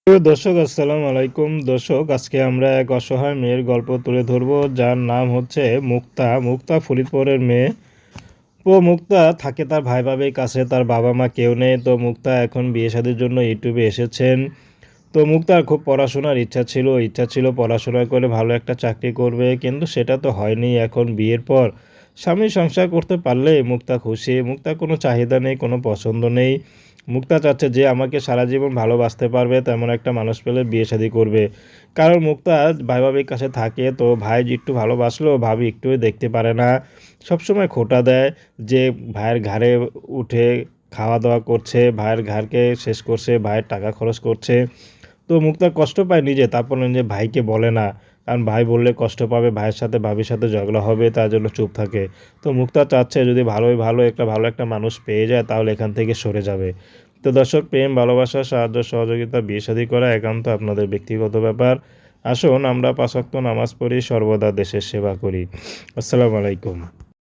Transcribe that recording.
প্রিয় দর্শক আসসালামু আলাইকুম। দর্শক, আজকে আমরা এক অসহায় মেয়ের গল্প তুলে ধরব, যার নাম হচ্ছে মুক্তা। মুক্তা ফরিদপুরের মেয়ে। তো মুক্তা থাকে তার ভাই ভাবির কাছে, তার বাবা মা কেউ নেই। তো মুক্তা এখন বিয়ে শাদীর জন্য ইউটিউবে এসেছেন। তো মুক্তার খুব পড়াশোনার ইচ্ছা ছিল পড়াশোনা করে ভালো একটা চাকরি করবে, কিন্তু সেটা তো হয়নি। এখন বিয়ের পর স্বামী সংসার করতে পারলেই মুক্তা খুশি। মুক্তার কোনো চাহিদা নেই, কোনো পছন্দ নেই। মুক্তা চাচ্ছে যে আমাকে সারা জীবন ভালোবাসতে পারবে তেমন একটা মানুষ পেলে বিয়ে শাদী করবে। কারণ মুক্তা ভাই ভাবির কাছে থাকে, তো ভাই একটু ভালোবাসলেও ভাবি একটুও দেখতে পারে না। সবসময় খোঁটা দেয় যে ভাইয়ের ঘাড়ে উঠে খাওয়া দাওয়া করছে, ভাইয়ের ঘাড়কে শেষ করছে, ভাইয়ের টাকা খরচ করছে। তো মুক্তা কষ্ট পায় নিজে, তারপর নিজে ভাইকে বলে না। কারণ ভাই বললে কষ্ট পাবে, ভাইয়ের সাথে ভাবির সাথে ঝগড়া হবে, তার জন্য চুপ থাকে। তো মুক্তা চাচ্ছে যদি ভালো একটা মানুষ পেয়ে যায় তাহলে এখান থেকে সরে যাবে। তো দর্শক, প্রেম, ভালোবাসা, সাহায্য সহযোগিতা, বিয়ে শাদী করা একান্ত আপনাদের ব্যক্তিগত ব্যাপার। আসুন আমরা ৫ ওয়াক্ত নামাজ পড়ি, সর্বদা দেশের সেবা করি। আসসালামু আলাইকুম।